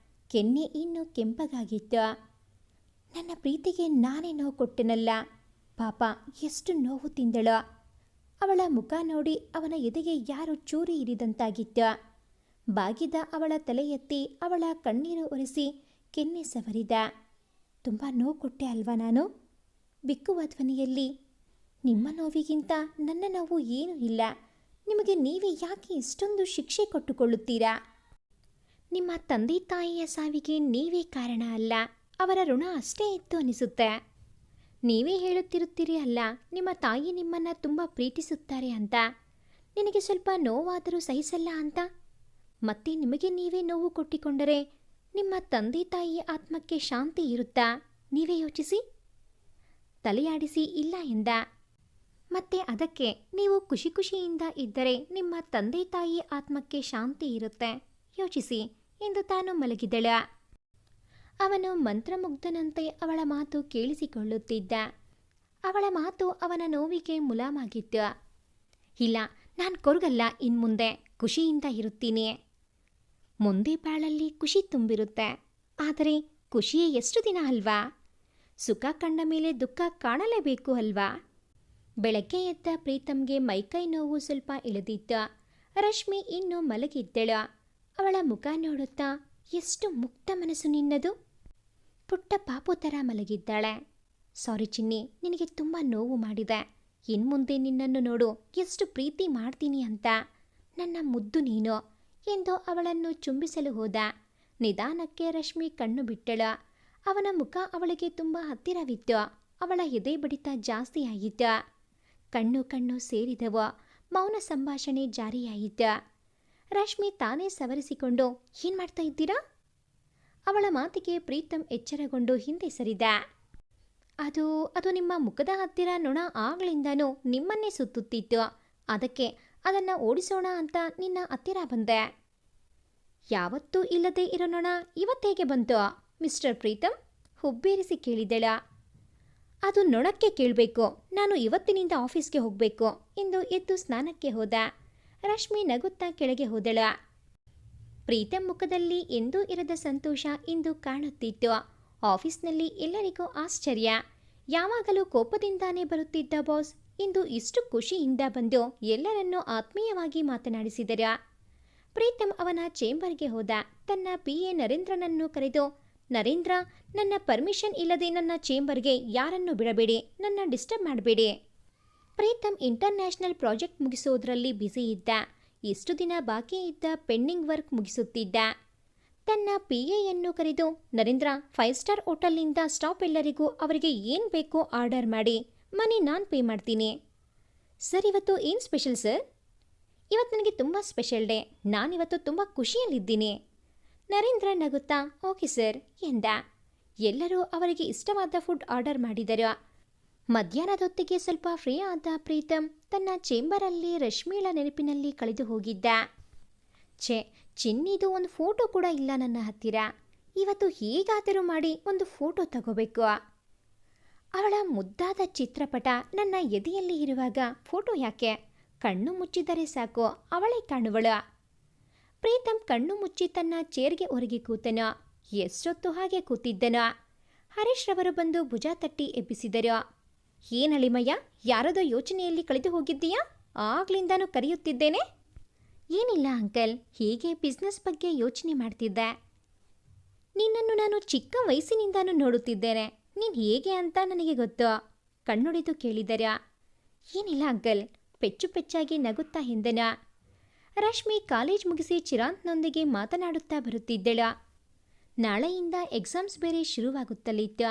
ಕೆನ್ನೆ ಇನ್ನೂ ಕೆಂಪಗಾಗಿತ್ತು. ನನ್ನ ಪ್ರೀತಿಗೆ ನಾನೇ ನೋವು ಕೊಟ್ಟೆನಲ್ಲ, ಪಾಪ ಎಷ್ಟು ನೋವು ತಿಂದಳೋ. ಅವಳ ಮುಖ ನೋಡಿ ಅವನ ಎದೆಗೆ ಯಾರು ಚೂರಿ ಇರಿದಂತಾಗಿತ್ತು. ಬಾಗಿದ ಅವಳ ತಲೆ ಎತ್ತಿ ಅವಳ ಕಣ್ಣೀರು ಒರೆಸಿ ಕೆನ್ನೆ ಸವರಿದ. ತುಂಬ ನೋವು ಕೊಟ್ಟೆ ಅಲ್ವಾ ನಾನು? ಬಿಕ್ಕುವ ಧ್ವನಿಯಲ್ಲಿ, ನಿಮ್ಮ ನೋವಿಗಿಂತ ನನ್ನ ನೋವು ಏನೂ ಇಲ್ಲ. ನಿಮಗೆ ನೀವೇ ಯಾಕೆ ಇಷ್ಟೊಂದು ಶಿಕ್ಷೆ ಕೊಟ್ಟುಕೊಳ್ಳುತ್ತೀರಾ? ನಿಮ್ಮ ತಂದೆ ತಾಯಿಯ ಸಾವಿಗೆ ನೀವೇ ಕಾರಣ ಅಲ್ಲ, ಅವರ ಋಣ ಅಷ್ಟೇ ಇತ್ತು ಅನಿಸುತ್ತೆ. ನೀವೇ ಹೇಳುತ್ತಿರುತ್ತೀರಿ ಅಲ್ಲ, ನಿಮ್ಮ ತಾಯಿ ನಿಮ್ಮನ್ನು ತುಂಬ ಪ್ರೀತಿಸುತ್ತಾರೆ ಅಂತ. ನಿನಗೆ ಸ್ವಲ್ಪ ನೋವಾದರೂ ಸಹಿಸಲ್ಲ ಅಂತ. ಮತ್ತೆ ನಿಮಗೆ ನೀವೇ ನೋವು ಕೊಟ್ಟಿಕೊಂಡರೆ ನಿಮ್ಮ ತಂದೆ ತಾಯಿಯ ಆತ್ಮಕ್ಕೆ ಶಾಂತಿ ಇರುತ್ತಾ? ನೀವೇ ಯೋಚಿಸಿ. ತಲೆಯಾಡಿಸಿ ಇಲ್ಲ ಎಂದ. ಮತ್ತೆ ಅದಕ್ಕೆ ನೀವು ಖುಷಿ ಖುಷಿಯಿಂದ ಇದ್ದರೆ ನಿಮ್ಮ ತಂದೆ ತಾಯಿ ಆತ್ಮಕ್ಕೆ ಶಾಂತಿ ಇರುತ್ತೆ, ಯೋಚಿಸಿ ಎಂದು ತಾನು ಮಲಗಿದಳ. ಅವನು ಮಂತ್ರಮುಗ್ಧನಂತೆ ಅವಳ ಮಾತು ಕೇಳಿಸಿಕೊಳ್ಳುತ್ತಿದ್ದ. ಅವಳ ಮಾತು ಅವನ ನೋವಿಗೆ ಮುಲಾಮಾಗಿತ್ತು. ಇಲ್ಲ, ನಾನು ಕೊರಗಲ್ಲ, ಇನ್ಮುಂದೆ ಖುಷಿಯಿಂದ ಇರುತ್ತೀನಿ. ಮುಂದೆ ಬಾಳಲ್ಲಿ ಖುಷಿ ತುಂಬಿರುತ್ತೆ. ಆದರೆ ಖುಷಿಯೇ ಎಷ್ಟು ದಿನ ಅಲ್ವಾ? ಸುಖ ಕಂಡ ಮೇಲೆ ದುಃಖ ಕಾಣಲೇಬೇಕು ಅಲ್ವಾ? ಬೆಳಗ್ಗೆ ಎದ್ದ ಪ್ರೀತಮ್ಗೆ ಮೈಕೈ ನೋವು ಸ್ವಲ್ಪ ಇಳಿದಿತ್ತು. ರಶ್ಮಿ ಇನ್ನೂ ಮಲಗಿದ್ದಳು. ಅವಳ ಮುಖ ನೋಡುತ್ತಾ, ಎಷ್ಟು ಮುಕ್ತ ಮನಸ್ಸು ನಿನ್ನದು, ಪುಟ್ಟ ಪಾಪು ಥರ ಮಲಗಿದ್ದಾಳೆ. ಸಾರಿ ಚಿನ್ನಿ, ನಿನಗೆ ತುಂಬ ನೋವು ಮಾಡಿದೆ. ಇನ್ಮುಂದೆ ನಿನ್ನನ್ನು ನೋಡು ಎಷ್ಟು ಪ್ರೀತಿ ಮಾಡ್ತೀನಿ ಅಂತ, ನನ್ನ ಮುದ್ದು ನೀನು ಎಂದು ಅವಳನ್ನು ಚುಂಬಿಸಲು ಹೋದ. ನಿಧಾನಕ್ಕೆ ರಶ್ಮಿ ಕಣ್ಣು ಬಿಟ್ಟಳ. ಅವನ ಮುಖ ಅವಳಿಗೆ ತುಂಬ ಹತ್ತಿರವಿತ್ತು. ಅವಳ ಎದೆ ಬಡಿತ ಜಾಸ್ತಿಯಾಯಿತು. ಕಣ್ಣು ಕಣ್ಣು ಸೇರಿದವು. ಮೌನ ಸಂಭಾಷಣೆ ಜಾರಿಯಾಯಿತು. ರಶ್ಮಿ ತಾನೇ ಸವರಿಸಿಕೊಂಡು, ಏನು ಮಾಡ್ತಾ ಇದ್ದೀರಾ? ಅವಳ ಮಾತಿಗೆ ಪ್ರೀತಮ್ ಎಚ್ಚರಗೊಂಡು ಹಿಂದೆ ಸರಿದ. ಅದು ನಿಮ್ಮ ಮುಖದ ಹತ್ತಿರ ನೊಣ ಆಗ್ಲಿಂದನೂ ನಿಮ್ಮನ್ನೇ ಸುತ್ತುತ್ತಿತ್ತು. ಅದಕ್ಕೆ ಅದನ್ನು ಓಡಿಸೋಣ ಅಂತ ನಿನ್ನ ಹತ್ತಿರ ಬಂದೆ. ಯಾವತ್ತೂ ಇಲ್ಲದೆ ಇರೋ ನೊಣ ಇವತ್ತೇಗೆ ಬಂತು ಮಿಸ್ಟರ್ ಪ್ರೀತಮ್? ಹುಬ್ಬೇರಿಸಿ ಕೇಳಿದಳ. ಅದು ನೊಣಕ್ಕೆ ಕೇಳಬೇಕು. ನಾನು ಇವತ್ತಿನಿಂದ ಆಫೀಸ್ಗೆ ಹೋಗಬೇಕು ಎಂದು ಎದ್ದು ಸ್ನಾನಕ್ಕೆ ಹೋದ. ರಶ್ಮಿ ನಗುತ್ತಾ ಕೆಳಗೆ ಹೋದಳ. ಪ್ರೀತಮ್ ಮುಖದಲ್ಲಿ ಎಂದೂ ಇರದ ಸಂತೋಷ ಇಂದು ಕಾಣುತ್ತಿತ್ತು. ಆಫೀಸ್ನಲ್ಲಿ ಎಲ್ಲರಿಗೂ ಆಶ್ಚರ್ಯ. ಯಾವಾಗಲೂ ಕೋಪದಿಂದಾನೇ ಬರುತ್ತಿದ್ದ ಬಾಸ್ ಇಂದು ಇಷ್ಟು ಖುಷಿಯಿಂದ ಬಂದು ಎಲ್ಲರನ್ನೂ ಆತ್ಮೀಯವಾಗಿ ಮಾತನಾಡಿಸಿದರ. ಪ್ರೀತಮ್ ಅವನ ಚೇಂಬರ್ಗೆ ಹೋದ. ತನ್ನ PA ನರೇಂದ್ರನನ್ನು ಕರೆದು, ನರೇಂದ್ರ, ನನ್ನ ಪರ್ಮಿಷನ್ ಇಲ್ಲದೆ ನನ್ನ ಚೇಂಬರ್ಗೆ ಯಾರನ್ನು ಬಿಡಬೇಡಿ, ನನ್ನ ಡಿಸ್ಟರ್ಬ್ ಮಾಡಬೇಡಿ. ಪ್ರೀತಮ್ ಇಂಟರ್ನ್ಯಾಷನಲ್ ಪ್ರಾಜೆಕ್ಟ್ ಮುಗಿಸೋದ್ರಲ್ಲಿ ಬ್ಯುಸಿ ಇದ್ದ. ಇಷ್ಟು ದಿನ ಬಾಕಿ ಇದ್ದ ಪೆಂಡಿಂಗ್ ವರ್ಕ್ ಮುಗಿಸುತ್ತಿದ್ದ. ತನ್ನ PAಯನ್ನು ಕರೆದು, ನರೇಂದ್ರ, 5 ಸ್ಟಾರ್ ಹೋಟೆಲ್ನಿಂದ ಸ್ಟಾಪ್ ಎಲ್ಲರಿಗೂ ಅವರಿಗೆ ಏನು ಬೇಕೋ ಆರ್ಡರ್ ಮಾಡಿ, ಮನಿ ನಾನು ಪೇ ಮಾಡ್ತೀನಿ. ಸರ್, ಇವತ್ತು ಏನು ಸ್ಪೆಷಲ್ ಸರ್? ಇವತ್ತು ನನಗೆ ತುಂಬ ಸ್ಪೆಷಲ್ ಡೇ. ನಾನಿವತ್ತು ತುಂಬ ಖುಷಿಯಲ್ಲಿದ್ದೀನಿ. ನರೇಂದ್ರ ನಗುತ್ತಾ ಓಕೆ ಸರ್ ಎಂದ. ಎಲ್ಲರೂ ಅವರಿಗೆ ಇಷ್ಟವಾದ ಫುಡ್ ಆರ್ಡರ್ ಮಾಡಿದರು. ಮಧ್ಯಾಹ್ನದೊತ್ತಿಗೆ ಸ್ವಲ್ಪ ಫ್ರೀ ಆದ ಪ್ರೀತಮ್ ತನ್ನ ಚೇಂಬರಲ್ಲಿ ರಶ್ಮಿಳ ನೆನಪಿನಲ್ಲಿ ಕಳೆದು ಹೋಗಿದ್ದ. ಚಿನ್ನಿದು ಒಂದು ಫೋಟೋ ಕೂಡ ಇಲ್ಲ ನನ್ನ ಹತ್ತಿರ. ಇವತ್ತು ಹೇಗಾದರೂ ಮಾಡಿ ಒಂದು ಫೋಟೋ ತಗೋಬೇಕು. ಅವಳ ಮುದ್ದಾದ ಚಿತ್ರಪಟ ನನ್ನ ಎದೆಯಲ್ಲಿ ಇರುವಾಗ ಫೋಟೋ ಯಾಕೆ? ಕಣ್ಣು ಮುಚ್ಚಿದರೆ ಸಾಕು, ಅವಳೇ ಕಾಣುವಳು. ಪ್ರೀತಮ್ ಕಣ್ಣು ಮುಚ್ಚಿ ತನ್ನ ಚೇರ್ಗೆ ಹೊರಗೆ ಕೂತನು. ಎಷ್ಟೊತ್ತು ಹಾಗೆ ಕೂತಿದ್ದನು. ಹರೀಶ್ ರವರು ಬಂದು ಭುಜ ತಟ್ಟಿ ಎಬ್ಬಿಸಿದರು. ಏನಳಿಮಯ್ಯ, ಯಾರದೋ ಯೋಚನೆಯಲ್ಲಿ ಕಳೆದು ಹೋಗಿದ್ದೀಯಾ? ಆಗ್ಲಿಂದಾನು ಕರೆಯುತ್ತಿದ್ದೇನೆ. ಏನಿಲ್ಲ ಅಂಕಲ್, ಹೀಗೆ ಬಿಸ್ನೆಸ್ ಬಗ್ಗೆ ಯೋಚನೆ ಮಾಡ್ತಿದ್ದೆ. ನಿನ್ನನ್ನು ನಾನು ಚಿಕ್ಕ ವಯಸ್ಸಿನಿಂದಾನು ನೋಡುತ್ತಿದ್ದೇನೆ. ನೀನು ಹೇಗೆ ಅಂತ ನನಗೆ ಗೊತ್ತು. ಕಣ್ಣೊಡೆದು ಕೇಳಿದರ. ಏನಿಲ್ಲ ಅಂಕಲ್, ಪೆಚ್ಚು ಪೆಚ್ಚಾಗಿ ನಗುತ್ತಾ ಹಿಂದನ. ರಶ್ಮಿ ಕಾಲೇಜ್ ಮುಗಿಸಿ ಚಿರಾಂತ್ನೊಂದಿಗೆ ಮಾತನಾಡುತ್ತಾ ಬರುತ್ತಿದ್ದಳ. ನಾಳೆಯಿಂದ ಎಕ್ಸಾಮ್ಸ್ ಬೇರೆ ಶುರುವಾಗುತ್ತಲಿತ್ತು.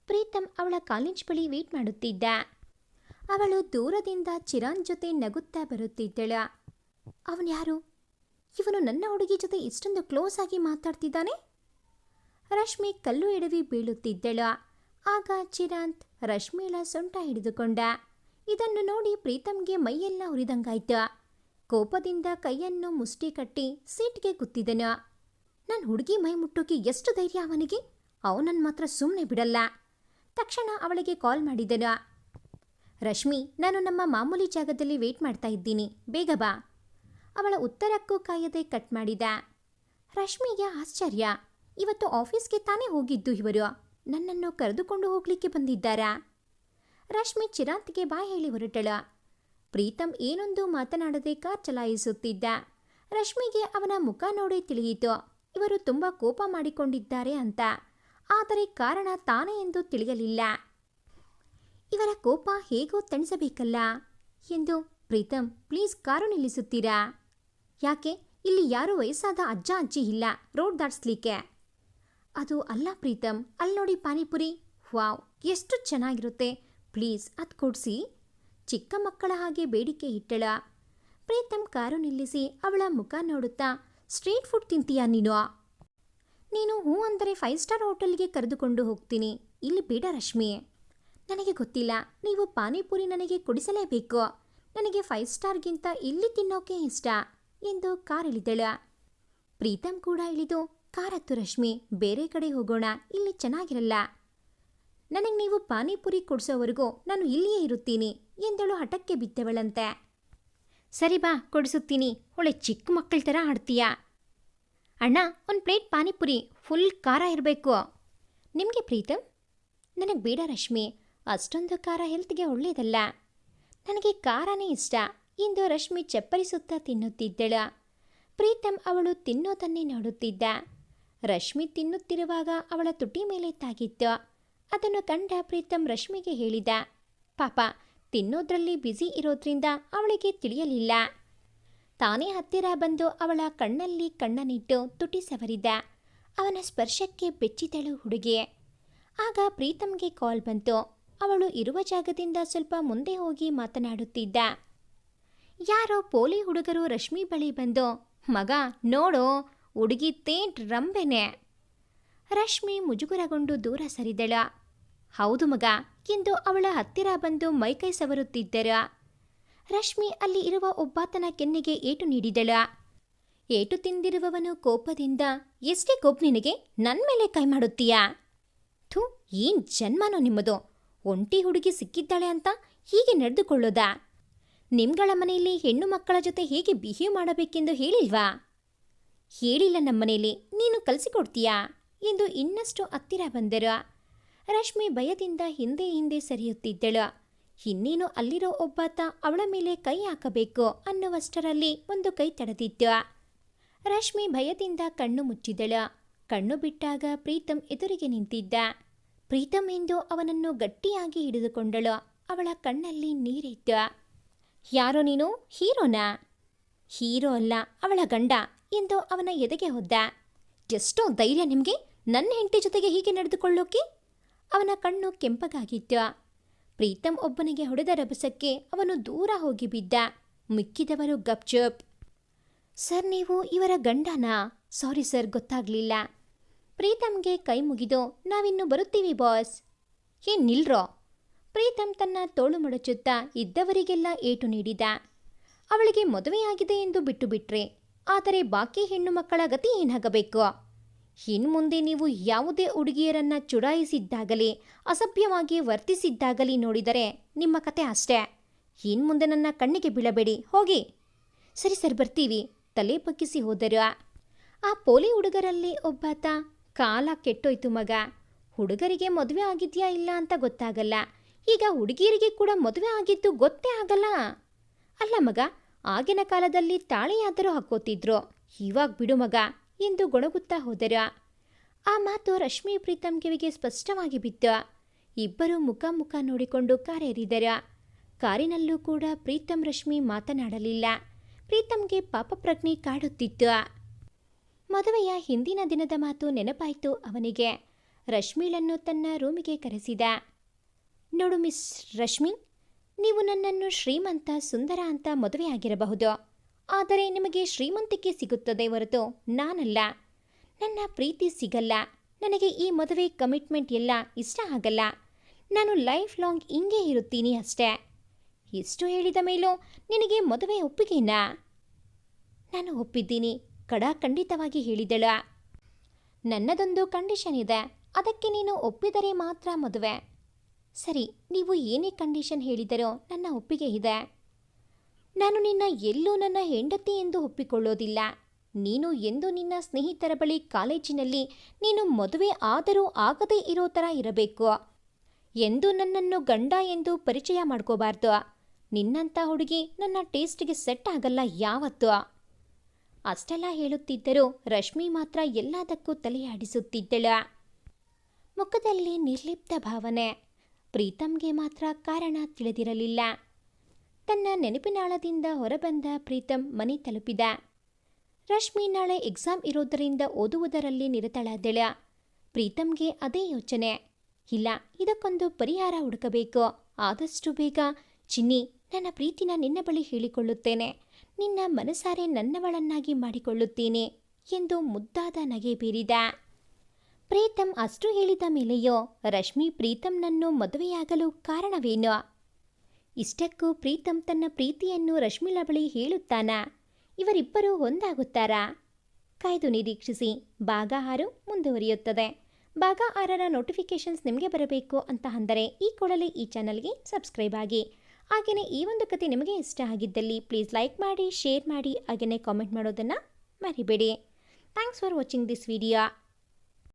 ಪ್ರೀತಮ್ ಅವಳ ಕಾಲೇಜ್ ಬಳಿ ವೇಟ್ ಮಾಡುತ್ತಿದ್ದ. ಅವಳು ದೂರದಿಂದ ಚಿರಾಂತ್ ಜೊತೆ ನಗುತ್ತಾ ಬರುತ್ತಿದ್ದಳ. ಅವನು ಯಾರು? ಇವನು ನನ್ನ ಹುಡುಗಿ ಜೊತೆ ಇಷ್ಟೊಂದು ಕ್ಲೋಸ್ ಆಗಿ ಮಾತಾಡ್ತಿದ್ದಾನೆ. ರಶ್ಮಿ ಕಲ್ಲು ಎಡವಿ ಬೀಳುತ್ತಿದ್ದಳ. ಆಗ ಚಿರಾಂತ್ ರಶ್ಮಿಳ ಸೊಂಟ ಹಿಡಿದುಕೊಂಡ. ಇದನ್ನು ನೋಡಿ ಪ್ರೀತಮ್ಗೆ ಮೈಯೆಲ್ಲ ಉರಿದಂಗಾಯ್ತು. ಕೋಪದಿಂದ ಕೈಯನ್ನು ಮುಷ್ಟಿ ಕಟ್ಟಿ ಸೀಟ್ಗೆ ಕುತ್ತಿದನು. ನನ್ನ ಹುಡುಗಿ ಮೈ ಮುಟ್ಟೋಕೆ ಎಷ್ಟು ಧೈರ್ಯ ಅವನಿಗೆ? ಅವನನ್ನು ಮಾತ್ರ ಸುಮ್ಮನೆ ಬಿಡಲ್ಲ. ತಕ್ಷಣ ಅವಳಿಗೆ ಕಾಲ್ ಮಾಡಿದನು. ರಶ್ಮಿ, ನಾನು ನಮ್ಮ ಮಾಮೂಲಿ ಜಾಗದಲ್ಲಿ ವೇಟ್ ಮಾಡ್ತಾ ಇದ್ದೀನಿ, ಬೇಗ ಬಾ. ಅವಳ ಉತ್ತರಕ್ಕೂ ಕಾಯದೆ ಕಟ್ ಮಾಡಿದ. ರಶ್ಮಿಗೆ ಆಶ್ಚರ್ಯ. ಇವತ್ತು ಆಫೀಸ್ಗೆ ತಾನೇ ಹೋಗಿದ್ದು ಇವರು, ನನ್ನನ್ನು ಕರೆದುಕೊಂಡು ಹೋಗ್ಲಿಕ್ಕೆ ಬಂದಿದ್ದಾರಾ? ರಶ್ಮಿ ಚಿರಾಂತ್ಗೆ ಬಾಯ್ ಹೇಳಿ ಹೊರಟಳ. ಪ್ರೀತಮ್ ಏನೊಂದು ಮಾತನಾಡದೆ ಕಾರ್ ಚಲಾಯಿಸುತ್ತಿದ್ದ. ರಶ್ಮಿಗೆ ಅವನ ಮುಖ ನೋಡಿ ತಿಳಿಯಿತು ಇವರು ತುಂಬ ಕೋಪ ಮಾಡಿಕೊಂಡಿದ್ದಾರೆ ಅಂತ. ಆದರೆ ಕಾರಣ ತಾನೇ ಎಂದು ತಿಳಿಯಲಿಲ್ಲ. ಇವರ ಕೋಪ ಹೇಗೋ ತಣಿಸಬೇಕಲ್ಲ ಎಂದು, ಪ್ರೀತಮ್ ಪ್ಲೀಸ್ ಕಾರು ನಿಲ್ಲಿಸುತ್ತೀರಾ? ಯಾಕೆ? ಇಲ್ಲಿ ಯಾರೂ ವಯಸ್ಸಾದ ಅಜ್ಜ ಅಜ್ಜಿ ಇಲ್ಲ ರೋಡ್ ದಾಟ್ಸ್ಲಿಕ್ಕೆ. ಅದು ಅಲ್ಲ ಪ್ರೀತಮ್, ಅಲ್ಲಿ ನೋಡಿ ಪಾನಿಪುರಿ, ವಾವ್ ಎಷ್ಟು ಚೆನ್ನಾಗಿರುತ್ತೆ, ಪ್ಲೀಸ್ ಅದು ಕೊಡಿಸಿ. ಚಿಕ್ಕ ಮಕ್ಕಳ ಹಾಗೆ ಬೇಡಿಕೆ ಇಟ್ಟಳ. ಪ್ರೀತಮ್ ಕಾರು ನಿಲ್ಲಿಸಿ ಅವಳ ಮುಖ ನೋಡುತ್ತಾ, ಸ್ಟ್ರೀಟ್ ಫುಡ್ ತಿಂತೀಯಾ ನೀನು? ನೀನು ಹೂ ಅಂದರೆ 5 ಸ್ಟಾರ್ ಹೋಟೆಲ್ಗೆ ಕರೆದುಕೊಂಡು ಹೋಗ್ತೀನಿ, ಇಲ್ಲಿ ಬೇಡ ರಶ್ಮಿ. ನನಗೆ ಗೊತ್ತಿಲ್ಲ, ನೀವು ಪಾನಿಪುರಿ ನನಗೆ ಕೊಡಿಸಲೇಬೇಕು. ನನಗೆ 5 ಸ್ಟಾರ್ಗಿಂತ ಇಲ್ಲಿ ತಿನ್ನೋಕೆ ಇಷ್ಟ ಎಂದು ಕಾರ್ ಇಳಿದಳ. ಪ್ರೀತಮ್ ಕೂಡ ಇಳಿದು ಕಾರ್ ಹತ್ತು ರಶ್ಮಿ, ಬೇರೆ ಕಡೆ ಹೋಗೋಣ, ಇಲ್ಲಿ ಚೆನ್ನಾಗಿರಲ್ಲ. ನನಗೆ ನೀವು ಪಾನಿಪುರಿ ಕೊಡಿಸೋವರೆಗೂ ನಾನು ಇಲ್ಲಿಯೇ ಇರುತ್ತೀನಿ ಎಂದಳು ಹಠಕ್ಕೆ ಬಿದ್ದವಳಂತೆ. ಸರಿ ಬಾ ಕೊಡಿಸುತ್ತೀನಿ, ಒಳ್ಳೆ ಚಿಕ್ಕ ಮಕ್ಕಳ ಥರ ಆಡ್ತೀಯಾ. ಅಣ್ಣ, ಒಂದು ಪ್ಲೇಟ್ ಪಾನಿಪುರಿ, ಫುಲ್ ಖಾರ ಇರಬೇಕು. ನಿಮಗೆ ಪ್ರೀತಮ್? ನನಗೆ ಬೇಡ ರಶ್ಮಿ, ಅಷ್ಟೊಂದು ಖಾರ ಹೆಲ್ತ್ಗೆ ಒಳ್ಳೆಯದಲ್ಲ. ನನಗೆ ಖಾರನೇ ಇಷ್ಟ ಎಂದು ರಶ್ಮಿ ಚಪ್ಪರಿಸುತ್ತಾ ತಿನ್ನುತ್ತಿದ್ದಳ. ಪ್ರೀತಮ್ ಅವಳು ತಿನ್ನೋದನ್ನೇ ನೋಡುತ್ತಿದ್ದ. ರಶ್ಮಿ ತಿನ್ನುತ್ತಿರುವಾಗ ಅವಳ ತುಟಿ ಮೇಲೆ ತಾಗಿತ್ತು. ಅದನ್ನು ಕಂಡ ಪ್ರೀತಮ್ ರಶ್ಮಿಗೆ ಹೇಳಿದ. ಪಾಪ ತಿನ್ನೋದ್ರಲ್ಲಿ ಬ್ಯುಸಿ ಇರೋದ್ರಿಂದ ಅವಳಿಗೆ ತಿಳಿಯಲಿಲ್ಲ. ತಾನೇ ಹತ್ತಿರ ಬಂದು ಅವಳ ಕಣ್ಣಲ್ಲಿ ಕಣ್ಣನಿಟ್ಟು ತುಟಿ ಸವರಿದ. ಅವನ ಸ್ಪರ್ಶಕ್ಕೆ ಬೆಚ್ಚಿದಳು ಹುಡುಗಿ. ಆಗ ಪ್ರೀತಮ್ಗೆ ಕಾಲ್ ಬಂತು. ಅವಳು ಇರುವ ಜಾಗದಿಂದ ಸ್ವಲ್ಪ ಮುಂದೆ ಹೋಗಿ ಮಾತನಾಡುತ್ತಿದ್ದ. ಯಾರೋ ಪೋಲಿ ಹುಡುಗರು ರಶ್ಮಿ ಬಳಿ ಬಂದು, ಮಗ ನೋಡೋ, ಹುಡುಗಿ ತೇಟ್ ರಂಬೆನೆ. ರಶ್ಮಿ ಮುಜುಗುರಗೊಂಡು ದೂರ ಸರಿದಳ. ಹೌದು ಮಗ ಎಂದು ಅವಳ ಹತ್ತಿರ ಬಂದು ಮೈಕೈ ಸವರುತ್ತಿದ್ದರ. ರಶ್ಮಿ ಅಲ್ಲಿ ಇರುವ ಒಬ್ಬಾತನ ಕೆನ್ನೆಗೆ ಏಟು ನೀಡಿದಳ. ಏಟು ತಿಂದಿರುವವನು ಕೋಪದಿಂದ, ಎಷ್ಟೇ ಕೋಪ ನಿನಗೆ, ನನ್ನ ಮೇಲೆ ಕೈ ಮಾಡುತ್ತೀಯಾ? ಥೂ, ಏನ್ ಜನ್ಮನೋ ನಿಮ್ಮದು, ಒಂಟಿ ಹುಡುಗಿ ಸಿಕ್ಕಿದ್ದಾಳೆ ಅಂತ ಹೀಗೆ ನಡೆದುಕೊಳ್ಳೋದಾ? ನಿಮ್ಗಳ ಮನೆಯಲ್ಲಿ ಹೆಣ್ಣು ಮಕ್ಕಳ ಜೊತೆ ಹೇಗೆ ಬಿಹೇವ್ ಮಾಡಬೇಕೆಂದು ಹೇಳಿಲ್ವಾ? ಹೇಳಿಲ್ಲ ನಮ್ಮನೇಲಿ, ನೀನು ಕಲಿಸಿಕೊಡ್ತೀಯಾ ಎಂದು ಇನ್ನಷ್ಟು ಹತ್ತಿರ ಬಂದರು. ರಶ್ಮಿ ಭಯದಿಂದ ಹಿಂದೆ ಹಿಂದೆ ಸರಿಯುತ್ತಿದ್ದಳು. ಇನ್ನೇನು ಅಲ್ಲಿರೋ ಒಬ್ಬಾತ ಅವಳ ಮೇಲೆ ಕೈ ಹಾಕಬೇಕು ಅನ್ನುವಷ್ಟರಲ್ಲಿ ಒಂದು ಕೈ ತಡೆದಿತ್ತು. ರಶ್ಮಿ ಭಯದಿಂದ ಕಣ್ಣು ಮುಚ್ಚಿದಳು. ಕಣ್ಣು ಬಿಟ್ಟಾಗ ಪ್ರೀತಮ್ ಎದುರಿಗೆ ನಿಂತಿದ್ದ. ಪ್ರೀತಮ್ ಎಂದು ಅವನನ್ನು ಗಟ್ಟಿಯಾಗಿ ಹಿಡಿದುಕೊಂಡಳು. ಅವಳ ಕಣ್ಣಲ್ಲಿ ನೀರಿತ್ತು. ಯಾರೋ ನೀನು, ಹೀರೋನಾ? ಹೀರೋ ಅಲ್ಲ, ಅವಳ ಗಂಡ ಎಂದು ಅವನ ಎದೆಗೆ ಹೊದ್ದ. ಎಷ್ಟೋ ಧೈರ್ಯ ನಿಮಗೆ ನನ್ನ ಹೆಂಡತಿ ಜೊತೆಗೆ ಹೀಗೆ ನಡೆದುಕೊಳ್ಳೋಕೆ? ಅವನ ಕಣ್ಣು ಕೆಂಪಗಾಗಿತ್ತು. ಪ್ರೀತಮ್ ಒಬ್ಬನಿಗೆ ಹೊಡೆದ ರಭಸಕ್ಕೆ ಅವನು ದೂರ ಹೋಗಿ ಬಿದ್ದ. ಮಿಕ್ಕಿದವರು ಗಪ್ಚುಪ್. ಸರ್, ನೀವು ಇವರ ಗಂಡನಾ? ಸಾರಿ ಸರ್, ಗೊತ್ತಾಗ್ಲಿಲ್ಲ. ಪ್ರೀತಮ್ಗೆ ಕೈ ಮುಗಿದು ನಾವಿನ್ನು ಬರುತ್ತೀವಿ ಬಾಸ್. ನಿಲ್ರೋ. ಪ್ರೀತಮ್ ತನ್ನ ತೋಳು ಮಡಚುತ್ತಾ ಇದ್ದವರಿಗೆಲ್ಲ ಏಟು ನೀಡಿದ. ಅವಳಿಗೆ ಮದುವೆಯಾಗಿದೆ ಎಂದು ಬಿಟ್ಟು ಬಿಟ್ರೆ, ಆದರೆ ಬಾಕಿ ಹೆಣ್ಣು ಮಕ್ಕಳ ಗತಿ ಏನಾಗಬೇಕು? ಇನ್ಮುಂದೆ ನೀವು ಯಾವುದೇ ಹುಡುಗಿಯರನ್ನ ಚುಡಾಯಿಸಿದ್ದಾಗಲಿ, ಅಸಭ್ಯವಾಗಿ ವರ್ತಿಸಿದ್ದಾಗಲಿ ನೋಡಿದರೆ ನಿಮ್ಮ ಕತೆ ಅಷ್ಟೇ. ಇನ್ಮುಂದೆ ನನ್ನ ಕಣ್ಣಿಗೆ ಬೀಳಬೇಡಿ, ಹೋಗಿ. ಸರಿ ಸರ್, ಬರ್ತೀವಿ. ತಲೆ ಬಗ್ಗಿಸಿ ಹೋದರು. ಆ ಪೋಲಿ ಹುಡುಗರಲ್ಲಿ ಒಬ್ಬಾತ, ಕಾಲ ಕೆಟ್ಟೋಯ್ತು ಮಗ. ಹುಡುಗರಿಗೆ ಮದುವೆ ಆಗಿದೆಯಾ ಇಲ್ಲ ಅಂತ ಗೊತ್ತಾಗಲ್ಲ, ಈಗ ಹುಡುಗಿಯರಿಗೆ ಕೂಡ ಮದುವೆ ಆಗಿದ್ದು ಗೊತ್ತೇ ಆಗಲ್ಲ. ಅಲ್ಲ ಮಗ, ಆಗಿನ ಕಾಲದಲ್ಲಿ ತಾಳಿಯಾದರೂ ಹಾಕೋತಿದ್ರು, ಇವಾಗ ಬಿಡು ಮಗ ಎಂದು ಗೊಣಗುತ್ತಾ ಹೋದರು. ಆ ಮಾತು ರಶ್ಮಿ ಪ್ರೀತಮ್ ಕಿವಿಗೆ ಸ್ಪಷ್ಟವಾಗಿ ಬಿತ್ತು. ಇಬ್ಬರು ಮುಖ ಮುಖ ನೋಡಿಕೊಂಡು ಕಾರೇರಿದರು. ಕಾರಿನಲ್ಲೂ ಕೂಡ ಪ್ರೀತಮ್ ರಶ್ಮಿ ಮಾತನಾಡಲಿಲ್ಲ. ಪ್ರೀತಮ್ಗೆ ಪಾಪಪ್ರಜ್ಞೆ ಕಾಡುತ್ತಿತ್ತು. ಮದುವೆಯ ಹಿಂದಿನ ದಿನದ ಮಾತು ನೆನಪಾಯಿತು ಅವನಿಗೆ. ರಶ್ಮಿಳನ್ನು ತನ್ನ ರೂಮಿಗೆ ಕರೆಸಿದ. ನೋಡು ಮಿಸ್ ರಶ್ಮಿ, ನೀವು ನನ್ನನ್ನು ಶ್ರೀಮಂತ ಸುಂದರ ಅಂತ ಮದುವೆಯಾಗಿರಬಹುದು, ಆದರೆ ನಿಮಗೆ ಶ್ರೀಮಂತಿಕೆ ಸಿಗುತ್ತದೆ ಹೊರತು ನಾನಲ್ಲ. ನನ್ನ ಪ್ರೀತಿ ಸಿಗಲ್ಲ. ನನಗೆ ಈ ಮದುವೆ ಕಮಿಟ್ಮೆಂಟ್ ಎಲ್ಲ ಇಷ್ಟ ಆಗಲ್ಲ. ನಾನು ಲೈಫ್ ಲಾಂಗ್ ಹಿಂಗೆ ಇರುತ್ತೀನಿ ಅಷ್ಟೇ. ಇಷ್ಟು ಹೇಳಿದ ಮೇಲೂ ನಿನಗೆ ಮದುವೆ ಒಪ್ಪಿಗೆನಾ? ನಾನು ಒಪ್ಪಿದ್ದೀನಿ, ಖಂಡಿತವಾಗಿ ಹೇಳಿದಳು. ನನ್ನದೊಂದು ಕಂಡೀಷನ್ ಇದೆ, ಅದಕ್ಕೆ ನೀನು ಒಪ್ಪಿದರೆ ಮಾತ್ರ ಮದುವೆ. ಸರಿ, ನೀವು ಏನೇ ಕಂಡೀಷನ್ ಹೇಳಿದರೋ ನನ್ನ ಒಪ್ಪಿಗೆ ಇದೆ. ನಾನು ನಿನ್ನ ಎಲ್ಲೂ ನನ್ನ ಹೆಂಡತಿ ಎಂದು ಒಪ್ಪಿಕೊಳ್ಳೋದಿಲ್ಲ. ನೀನು ಎಂದು ನಿನ್ನ ಸ್ನೇಹಿತರ ಬಳಿ ಕಾಲೇಜಿನಲ್ಲಿ ನೀನು ಮದುವೆ ಆದರೂ ಆಗದೇ ಇರೋ ಥರ ಇರಬೇಕು. ಎಂದು ನನ್ನನ್ನು ಗಂಡ ಎಂದು ಪರಿಚಯ ಮಾಡ್ಕೋಬಾರ್ದು. ನಿನ್ನಂಥ ಹುಡುಗಿ ನನ್ನ ಟೇಸ್ಟ್ಗೆ ಸೆಟ್ ಆಗಲ್ಲ ಯಾವತ್ತೂ. ಅಷ್ಟೆಲ್ಲ ಹೇಳುತ್ತಿದ್ದರೂ ರಶ್ಮಿ ಮಾತ್ರ ಎಲ್ಲದಕ್ಕೂ ತಲೆಯಾಡಿಸುತ್ತಿದ್ದಳು. ಮುಖದಲ್ಲಿ ನಿರ್ಲಿಪ್ತ ಭಾವನೆ. ಪ್ರೀತಮ್ಗೆ ಮಾತ್ರ ಕಾರಣ ತಿಳಿದಿರಲಿಲ್ಲ. ತನ್ನ ನೆನಪಿನಾಳದಿಂದ ಹೊರಬಂದ ಪ್ರೀತಮ್ ಮನೆ ತಲುಪಿದ. ರಶ್ಮಿ ನಾಳೆ ಎಕ್ಸಾಮ್ ಇರೋದರಿಂದ ಓದುವುದರಲ್ಲಿ ನಿರತಳಾದಳು. ಪ್ರೀತಮ್ಗೆ ಅದೇ ಯೋಚನೆ. ಇಲ್ಲ, ಇದಕ್ಕೊಂದು ಪರಿಹಾರ ಹುಡುಕಬೇಕು. ಆದಷ್ಟು ಬೇಗ ಚಿನ್ನಿ, ನನ್ನ ಪ್ರೀತಿನ ನಿನ್ನ ಬಳಿ ಹೇಳಿಕೊಳ್ಳುತ್ತೇನೆ. ನಿನ್ನ ಮನಸಾರೆ ನನ್ನವಳನ್ನಾಗಿ ಮಾಡಿಕೊಳ್ಳುತ್ತೇನೆ ಎಂದು ಮುದ್ದಾದ ನಗೆ ಬೀರಿದ. ಪ್ರೀತಮ್ ಅಷ್ಟು ಹೇಳಿದ ಮೇಲೆಯೋ ರಶ್ಮಿ ಪ್ರೀತಮ್ನನ್ನು ಮದುವೆಯಾಗಲು ಕಾರಣವೇನು? ಇಷ್ಟಕ್ಕೂ ಪ್ರೀತಮ್ ತನ್ನ ಪ್ರೀತಿಯನ್ನು ರಶ್ಮಿಳ ಬಳಿ ಹೇಳುತ್ತಾನಾ? ಇವರಿಬ್ಬರೂ ಒಂದಾಗುತ್ತಾರಾ? ಕಾಯ್ದು ನಿರೀಕ್ಷಿಸಿ. ಭಾಗ 6 ಮುಂದುವರಿಯುತ್ತದೆ. ಭಾಗ 6ರ ನೋಟಿಫಿಕೇಷನ್ಸ್ ನಿಮಗೆ ಬರಬೇಕು ಅಂತ ಅಂದರೆ ಈ ಕೂಡಲೇ ಈ ಚಾನಲ್ಗೆ ಸಬ್ಸ್ಕ್ರೈಬ್ ಆಗಿ. ಹಾಗೆಯೇ ಈ ಒಂದು ಕತೆ ನಿಮಗೆ ಇಷ್ಟ ಆಗಿದ್ದಲ್ಲಿ ಪ್ಲೀಸ್ ಲೈಕ್ ಮಾಡಿ, ಶೇರ್ ಮಾಡಿ, ಹಾಗೆಯೇ ಕಾಮೆಂಟ್ ಮಾಡೋದನ್ನು ಮರಿಬೇಡಿ. Thanks for watching this video.